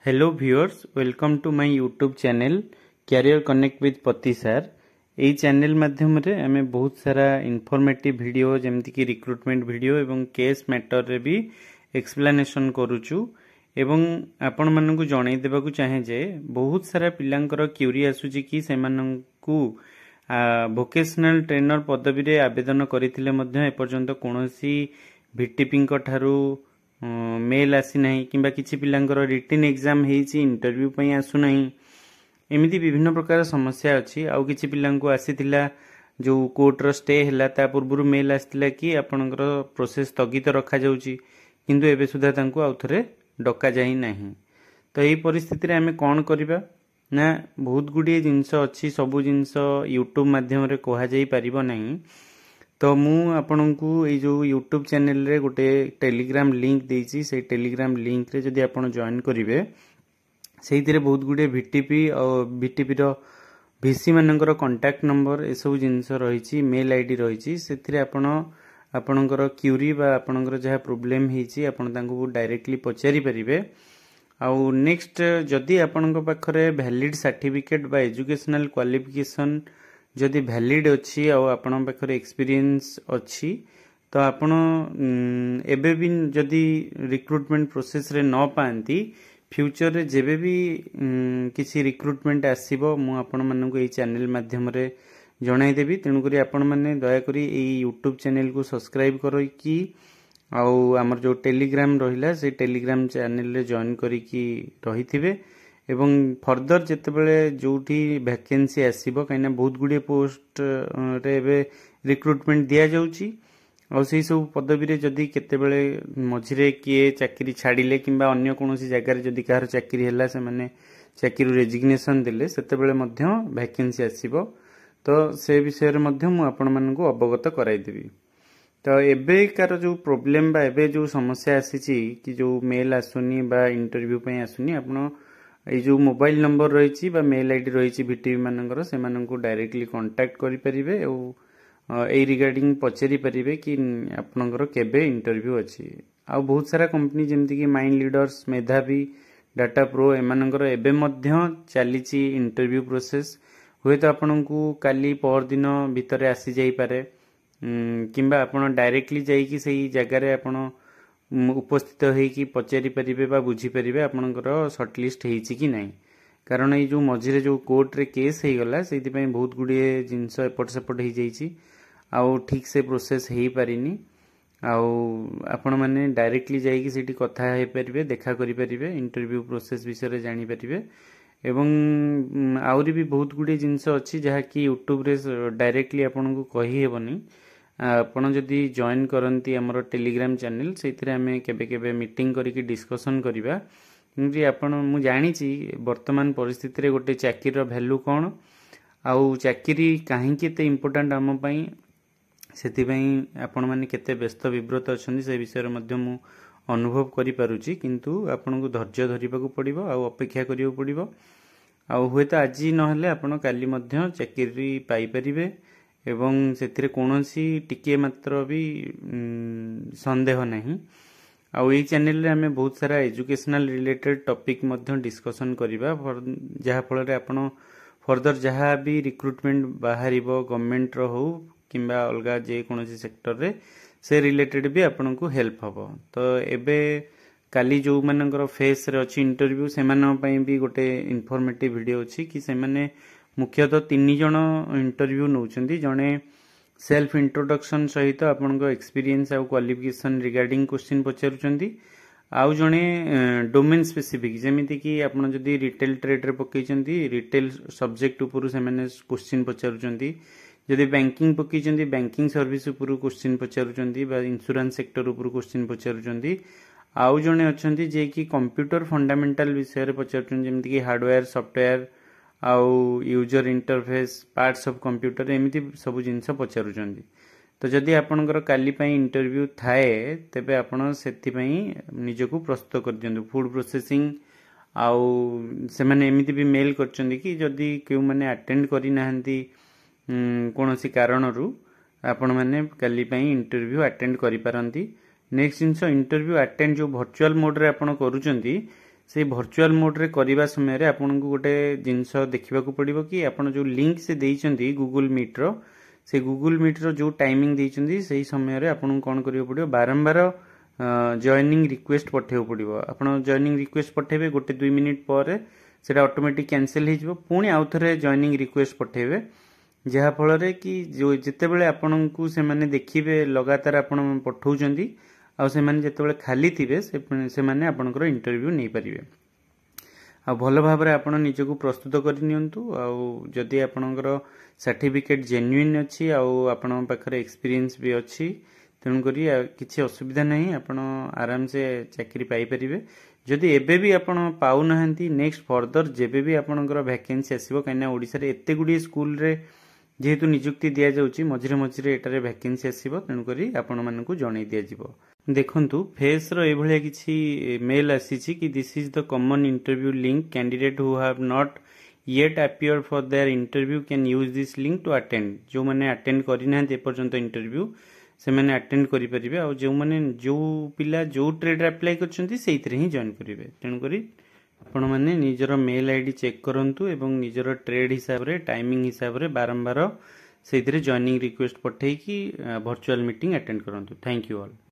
Hello viewers, welcome to my YouTube channel career connect with Pati sir. यही चैनल माध्यम रे आमे बहुत सारा इनफॉर्मेटिव वीडियो जेमति कि रिक्रुटमेंट वीडियो एवं केस मैटर रे भी एक्सप्लेनेशन करूचु एवं आपण मानकु जणाई देबाकू चाहे जे बहुत सारा पिलांकर क्यूरी आसुची कि सेमानंकु वोकेशनल ट्रेनर पदवी रे आवेदन करिथिले मध्य एपर्यंत कोनोसी भिटीपी ठारू मेल आसी नहीं किंबा किछि पिलांकर रिटन एग्जाम हेछि इंटरव्यू पई आसु नहीं। एमिति विभिन्न प्रकार समस्या अछि। आउ किछि पिलांको आसीथिला जो कोर्ट रो स्टे हैला ता पूर्वरु मेल आस्तिला कि आपनकर प्रोसेस स्थगित रखा जाउची किंतु एबे सुधा तांको आउथरे डका जाई नाही। तो एही परिस्थिति रे हमें कोन करिबा ना बहुत गुडी जिंस अछि, सबु जिंस यूट्यूब माध्यम रे कोहा जाई परिबो नाही। तो मु आपनकु ए जो यूट्यूब चैनल रे गोटे टेलीग्राम लिंक देइची, से टेलीग्राम लिंक रे जदि आपण जॉइन करिवे सेहितिरे बहुत गुडे वीटीपी और वीटीपी रो वीसी मानकर कांटेक्ट नंबर ए सब जिंस रहिची, मेल आईडी रहिची। सेथिरे आपण आपनकर क्यूरी बा आपनकर जहा प्रॉब्लम हेची आपण तांको डायरेक्टली पचारि परिबे। आउ नेक्स्ट जदि आपनक पाखरे वैलिड सर्टिफिकेट बा एजुकेशनल क्वालिफिकेशन जदि वैलिड अच्छी और आपण पाखरे एक्सपीरियंस अच्छी तो आपण एबे भी जदि रिक्रुटमेंट प्रोसेस रे न पांती फ्यूचर रे जेबे भी किसी रिक्रुटमेंट आसीबो मु आपण मानकु एई चैनल माध्यम रे जणाई देबी। तेणु करी आपण माने दया करी एई यूट्यूब चैनल को सब्सक्राइब करो कि आउ हमर जो टेलीग्राम रहिला से टेलीग्राम चैनल रे जॉइन करी कि रहिथिबे एवं फर्दर जेतेबेले जोठी वैकेंसी आसीबो काइना बहुत गुडी पोस्ट रे बे रिक्रुटमेंट दिया जाउची और सेही सब पदवी रे जदी केतेबेले मझिरे किए चाकरी छाडिले किंबा अन्य कोनोसी जगह रे जदी कार चाकरी हैला से माने चाकरी रेजिग्नेशन दिले सेतेबेले मध्य वैकेंसी आसीबो। तो से विषय रे मध्य मु आपण मानकु अवगत कराई देबी। तो एबे कार जो प्रॉब्लम बा एबे जो समस्या आसीची कि जो मेल आसुनी बा इंटरव्यू पई आसुनी आपण ए जो मोबाइल नंबर रही बा मेल आईडी रही भिटीपी मानकर से माननको डायरेक्टली कांटेक्ट करि परिबे और ए रिगार्डिंग पचारि परिबे कि आपनकर केबे इंटरव्यू अछि। आ बहुत सारा कंपनी जेमति कि माइंड लीडर्स, मेधावी, डाटा प्रो एमानकर एबे मध्य चलीची इंटरव्यू प्रोसेस। हुए तो आपनकु काली पर दिन भितरे आसी जाई पारे किंबा आपण डायरेक्टली जाई कि सही जगह रे आपण उपस्थित होइकी पचारि परिबे बा बुझी परिबे आपनकर शॉर्टलिस्ट हेइची कि नाही। कारण ए जो मझिरे जो कोर्ट रे केस हे गला सेति पई बहुत गुडिए जिंस एपट सेपट हे जाईची आउ ठीक से प्रोसेस हेई पारिनी। आउ आपण माने डायरेक्टली जाईकी सेठी कथा हे परिबे, देखा करि परिबे, इंटरव्यू प्रोसेस विषय रे जानि परिबे एवं आउरी भी बहुत गुडिए जिंस अछि जहा कि यूट्यूब रे डायरेक्टली आपनको कहि हेबनी। आपण जदि जॉइन करंती हमर टेलीग्राम चैनल सेथिरे हमें केबे केबे मीटिंग करिकि डिस्कशन करिबा कि आपण मु जानि छी वर्तमान परिस्थिति रे गोटे चाकरी रो वैल्यू कोन आउ चाकरी काहे केते इंपोर्टेंट हम पई सेति पई आपण माने केते व्यस्त विब्रत अछंदी से विषय रे मध्य मु अनुभव करि पारुची। किंतु आपनको धैर्य धरिबाकू पड़िबो आउ अपेक्षा करियो पड़िबो आउ हुए तो आज नहले आपण काली मध्य चाकरी पाई परिबे एवं सेथिरे कोनोसी टिके मात्र भी संदेह नहीं। आउ ए चैनल रे हमें बहुत सारा एजुकेशनल रिलेटेड टॉपिक मध्य डिस्कशन करिबा जहा फल रे आपण फर्दर जहा भी रिक्रुटमेंट बाहरिबो गवर्नमेंट रो हो किंबा अलगा जे कोनोसी सेक्टर रे से रिलेटेड भी आपनको हेल्प हबो। तो एबे काली जो मानकर फेस रे अछि इंटरव्यू से मानन पई भी गोटे इन्फॉर्मेटिव वीडियो अछि कि से माने मुख्यतः 3 जण इंटरव्यू नउचंदी। जणे सेल्फ इंट्रोडक्शन सहित आपन एक्सपीरियंस आ क्वालिफिकेशन रिगार्डिंग क्वेश्चन पचारुचंदी। आउ जणे डोमेन स्पेसिफिक जेमिति कि आपन जदी रिटेल ट्रेड रे पकैचंदी रिटेल सब्जेक्ट ऊपर से माने क्वेश्चन पचारुचंदी, जदी बैंकिंग पकैचंदी बैंकिंग सर्विस ऊपर क्वेश्चन पचारुचंदी बा इंश्योरेंस सेक्टर ऊपर क्वेश्चन पचारुचंदी। आउ जणे अछंती जे कि कंप्यूटर फंडामेंटल विषय रे पचारुचंदी जेमिति कि हार्डवेयर, सॉफ्टवेयर आउ user interface, parts of computer एमिति सब जिंस पचारुचंदी। तो जदि आपनकर काली पई इंटरव्यू थाए तेबे आपण सेति पई निजको प्रस्तुत कर दियंतु। फूड प्रोसेसिंग आउ से माने एमिति भी मेल करचंदी कि जदि केउ माने अटेंड करि नाहंती कोनोसी कारणरू आपण माने काली पई इंटरव्यू अटेंड करि पारंती। नेक्स्ट जिंस इंटरव्यू अटेंड जो वर्चुअल मोड रे आपण करूचंदी से भर्चुआल मोड रे करबा समय रे आपन को गोटे जिंस देखा पड़ो कि आपन जो लिंक से देइचंदी गूगल मीट रो से गूगल मीट रो जो टाइमिंग देइचंदी सही समय रे आपन कोन करियो पड़ियो बारंबार जॉइनिंग रिक्वेस्ट पठेउ पड़ियो आपन जॉइनिंग रिक्वेस्ट पठेबे गोटे 2 मिनिट पर सेटा ऑटोमेटिक कैंसिल हो पुणी आउ थे जॉइनिंग रिक्वेस्ट पठेबे जहा फल कि जो जिते बळे आपन को से माने देखिबे लगातार आपन पठौचंदी आ से माने जेते बळे खाली थिबे से माने आपनकर इंटरव्यू नै परिबे आ भल भाव रे आपन निजको प्रस्तुत करि नियंतु आ जदि आपनकर सर्टिफिकेट जेन्युइन अछि आ आपन पाखरे एक्सपीरियंस भी अछि तेणु करी किसी असुविधा नहीं आपन आराम से चाकरी पाई परिबे जदि एबे भी आपन पाउ नहंती नेक्स्ट फर्दर जेबे भी आपनकर वैकेंसी आसीबो कन्या ओडिसा रे एते गुडी स्कूल रे जेहेतु नियुक्ति दिया जाउची मझिरे मझिरे एटारे वैकेंसी आसीबो तेणु करी आपन मानकु जणै दिया जिवो देखंतु फेस रो एभलिया किछि मेल आसीछि कि this is the common interview link candidate who have not yet appear for their interview can use this link to attend जो माने अटेंड करि ना ए पर्यंत इंटरव्यू से माने अटेंड करि परिबे आ जो माने जो पिला जो ट्रेड अप्लाई करछंती सेइथरे ही जॉइन करिवे तेणु करी आपण माने निजर मेल आईडी चेक करंतु एवं निजर ट्रेड हिसाब रे टाइमिंग हिसाब रे बारंबार सेइथरे जॉइनिंग रिक्वेस्ट पठेई कि वर्चुअल मीटिंग अटेंड करंतु थैंक यू ऑल।